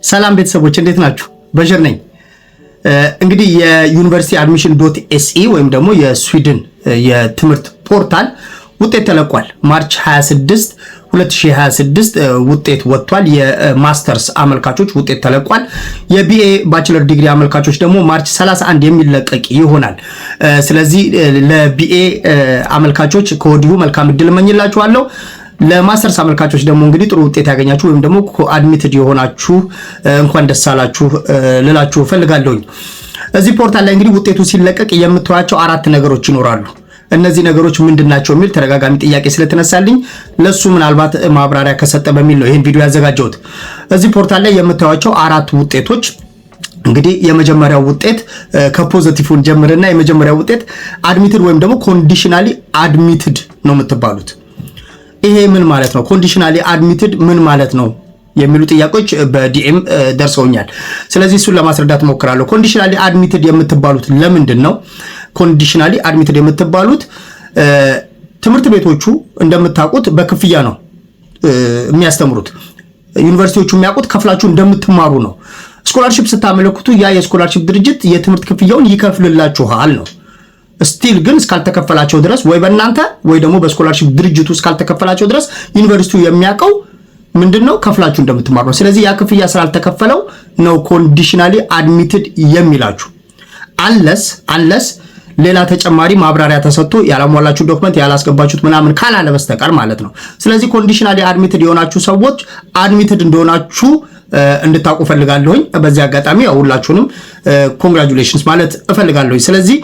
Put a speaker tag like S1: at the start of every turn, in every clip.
S1: ሰላም ቤተሰቦች እንዴት ናችሁ? በሽር ነኝ። እንግዲህ የዩኒቨርሲቲ admission.se ወይም ደግሞ የስዊድን የትምህርት ፖርታል ውጤት ተለቋል። ማርች 26 2026 ውጤት ወጥቷል። የማስተርስ አመልካቾች ውጤት ተለቋል። የቢኤ ባችለር ዲግሪ አመልካቾች ደግሞ ማርች 31 የሚለቀቅ ይሆናል። ስለዚህ ለቢኤ አመልካቾች ከወዲሁ መልካም እድል እመኝላችኋለሁ። ለማስተርስ አመልካቾች ደግሞ እንግዲህ ጥሩ ውጤት ያገኛችሁ ወይም ደግሞ አድሚትድ የሆናችሁ እንኳን ደስ አላችሁ ልላችሁ ፈልጋለሁኝ። እዚህ ፖርታል ላይ እንግዲህ ውጤቱ ሲለቀቅ የምታዩቸው 4 ነገሮች ይኖራሉ። እነዚህ ነገሮች ምንድናቸው የሚል ተደጋጋሚ ጥያቄ ስለተነሳልኝ ለሱ ምናልባት ማብራሪያ ከሰጠ በሚል ነው ይሄን ቪዲዮ ያዘጋጀሁት። እዚህ ፖርታል ላይ የምታዩቸው 4 ውጤቶች እንግዲህ የመጀመሪያው ውጤት ከፖዚቲቭን ጀምርና የመጀመሪያው ውጤት አድሚትድ ወይም ደግሞ ኮንዲሽናሊ አድሚትድ ነው የምትባሉት። ይሄ ምን ማለት ነው? ኮንዲሽናሊ አድሚትድ ምን ማለት ነው የሚሉ ጥያቄዎች በዲኤም ደርሰውኛል። ስለዚህ እሱን ለማስረዳት ሞክራለሁ። ኮንዲሽናሊ አድሚትድ የምትባሉት ለምንድን ነው? ኮንዲሽናሊ አድሚትድ የምትባሉት ትምህርት ቤቶቹ እንደምታውቁት በክፍያ ነው የሚያስተምሩት። ዩኒቨርሲቲዎቹ የሚያውቁት ከፍላችሁ እንደምትማሩ ነው። ስኮላርሺፕ ስታመለክቱ ያ የስኮላርሺፕ ድርጅት የትምህርት ክፍያውን ይከፍልላችኋል ነው። ስቲል ግን እስካልተከፈላቸው ድረስ ወይ በእናንተ ወይ ደግሞ በስኮላርሺፕ ድርጅቱ እስካልተከፈላቸው ድረስ ዩኒቨርሲቲው የሚያውቀው ምንድነው ከፍላችሁ እንደምትማሩ ነው። ስለዚህ ያ ክፍያ ስላልተከፈለው ነው ኮንዲሽናሊ አድሚትድ የሚላችሁ። አንለስ ሌላ ተጨማሪ ማብራሪያ ተሰጥቶ ያላሟላችሁ ዶክመንት ያላስገባችሁት ምናምን ካላለ በስተቀር ማለት ነው። ስለዚህ ኮንዲሽናሊ አድሚትድ የሆናችሁ ሰዎች አድሚትድ እንደሆናችሁ እንድታውቁ ፈልጋለሁኝ። በዚህ አጋጣሚ ሁላችሁንም ኮንግራቹሌሽንስ ማለት እፈልጋለሁኝ። ስለዚህ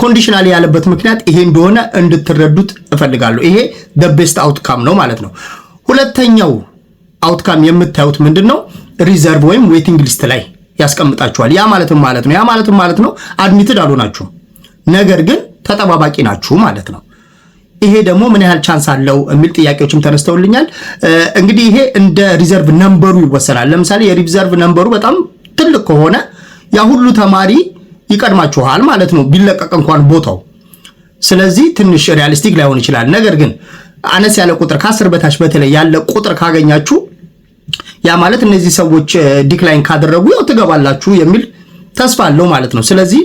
S1: ኮንዲሽናሊ ያለበት ምክንያት ይሄ እንደሆነ እንድትረዱት እፈልጋለሁ። ይሄ the best outcome ነው ማለት ነው። ሁለተኛው አውትካም የምታዩት ምንድነው? ሪዘርቭ ወይም ዌቲንግ ሊስት ላይ ያስቀምጣችኋል። ያ ማለትም ማለት ነው አድሚትድ አልሆናችሁም፣ ነገር ግን ተጠባባቂ ናችሁ ማለት ነው። ይሄ ደግሞ ምን ያህል ቻንስ አለው የሚል ጥያቄዎችም ተነስተውልኛል። እንግዲህ ይሄ እንደ ሪዘርቭ ነምበሩ ይወሰናል። ለምሳሌ የሪዘርቭ ነምበሩ በጣም ትልቅ ከሆነ ያ ሁሉ ተማሪ ይቀድማችኋል ማለት ነው ቢለቀቅ እንኳን ቦታው። ስለዚህ ትንሽ ሪያሊስቲክ ላይሆን ይችላል። ነገር ግን አነስ ያለ ቁጥር ከ10 በታች በተለይ ያለ ቁጥር ካገኛችሁ ያ ማለት እነዚህ ሰዎች ዲክላይን ካደረጉ ያው ትገባላችሁ የሚል ተስፋ አለው ማለት ነው። ስለዚህ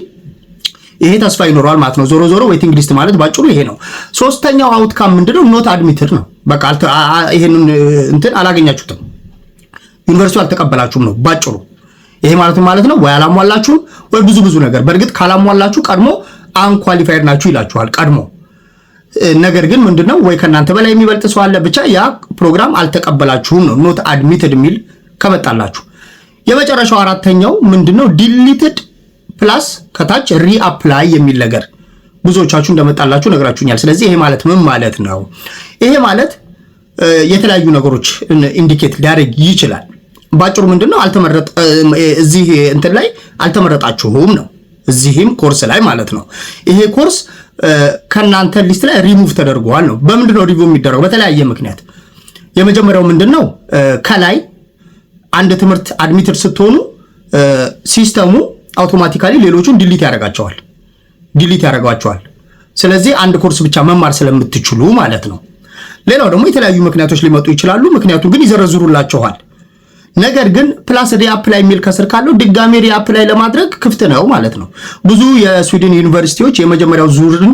S1: ይሄ ተስፋ ይኖረዋል ማለት ነው። ዞሮ ዞሮ ዌቲንግ ሊስት ማለት ባጭሩ ይሄ ነው። ሶስተኛው አውትካም ምንድነው? ኖት አድሚትድ ነው። በቃ ይሄንን እንትን አላገኛችሁትም፣ ዩኒቨርሲቲው አልተቀበላችሁም ነው ባጭሩ። ይሄ ማለት ነው ወይ አላሟላችሁም ወይ ብዙ ነገር። በእርግጥ ካላሟላችሁ ቀድሞ አንኳሊፋይድ ናችሁ ይላችኋል ቀድሞ። ነገር ግን ምንድነው ወይ ከናንተ በላይ የሚበልጥ ሰው አለ፣ ብቻ ያ ፕሮግራም አልተቀበላችሁም ነው ኖት አድሚትድ የሚል ከመጣላችሁ። የመጨረሻው አራተኛው ምንድነው? ዲሊትድ ፕላስ ከታች ሪአፕላይ የሚል ነገር ብዙዎቻችሁ እንደመጣላችሁ ነግራችሁኛል። ስለዚህ ይሄ ማለት ምን ማለት ነው? ይሄ ማለት የተለያዩ ነገሮች ኢንዲኬት ሊያደርግ ይችላል። ባጭሩ ምንድነው? እዚህ እንትን ላይ አልተመረጣችሁም ነው፣ እዚህም ኮርስ ላይ ማለት ነው። ይሄ ኮርስ ከናንተ ሊስት ላይ ሪሙቭ ተደርጓል ነው። በምንድነው ሪሙቭ የሚደረገው? በተለያየ ምክንያት። የመጀመሪያው ምንድነው? ከላይ አንድ ትምህርት አድሚትድ ስትሆኑ ሲስተሙ አውቶማቲካሊ ሌሎቹን ዲሊት ያደርጋቸዋል። ስለዚህ አንድ ኮርስ ብቻ መማር ስለምትችሉ ማለት ነው። ሌላው ደግሞ የተለያዩ ምክንያቶች ሊመጡ ይችላሉ። ምክንያቱ ግን ይዘረዝሩላችኋል። ነገር ግን ፕላስ ሪአፕላይ የሚል ከስር ካለው ድጋሜ ሪአፕላይ ለማድረግ ክፍት ነው ማለት ነው። ብዙ የስዊድን ዩኒቨርሲቲዎች የመጀመሪያው ዙርን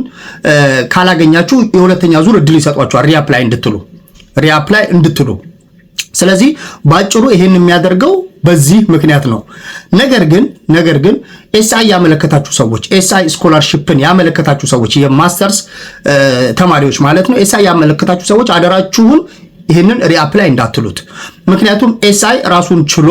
S1: ካላገኛችሁ የሁለተኛ ዙር እድል ይሰጧችኋል ሪአፕላይ እንድትሉ። ስለዚህ ባጭሩ ይሄን የሚያደርገው በዚህ ምክንያት ነው። ነገር ግን ኤስአይ ያመለከታችሁ ሰዎች ኤስአይ ስኮላርሺፕን ያመለከታችሁ ሰዎች የማስተርስ ተማሪዎች ማለት ነው። ኤስአይ ያመለከታችሁ ሰዎች አደራችሁን ይሄንን ሪአፕላይ እንዳትሉት። ምክንያቱም ኤስአይ ራሱን ችሎ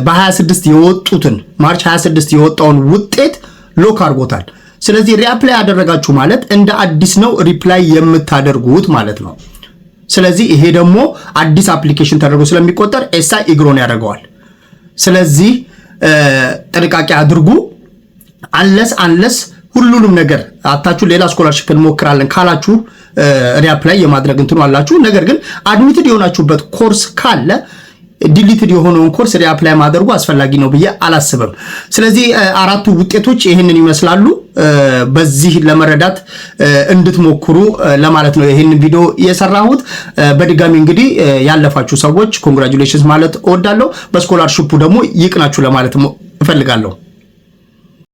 S1: በ26 የወጡትን ማርች 26 የወጣውን ውጤት ሎክ አድርጎታል። ስለዚህ ሪአፕላይ ያደረጋችሁ ማለት እንደ አዲስ ነው ሪፕላይ የምታደርጉት ማለት ነው። ስለዚህ ይሄ ደግሞ አዲስ አፕሊኬሽን ተደርጎ ስለሚቆጠር ኤስአይ ኢግኖር ያደርገዋል። ስለዚህ ጥንቃቄ አድርጉ። አንለስ ሁሉንም ነገር አታችሁ ሌላ ስኮላርሺፕ እንሞክራለን ካላችሁ ሪአፕላይ የማድረግ እንትኑ አላችሁ። ነገር ግን አድሚትድ የሆናችሁበት ኮርስ ካለ ዲሊትድ የሆነውን ኮርስ ሪአፕላይ ማድረጉ አስፈላጊ ነው ብዬ አላስብም። ስለዚህ አራቱ ውጤቶች ይህንን ይመስላሉ። በዚህ ለመረዳት እንድትሞክሩ ለማለት ነው ይህንን ቪዲዮ የሰራሁት። በድጋሚ እንግዲህ ያለፋችሁ ሰዎች ኮንግራቹሌሽንስ ማለት እወዳለሁ። በስኮላርሺፑ ደግሞ ይቅናችሁ ለማለት እፈልጋለሁ።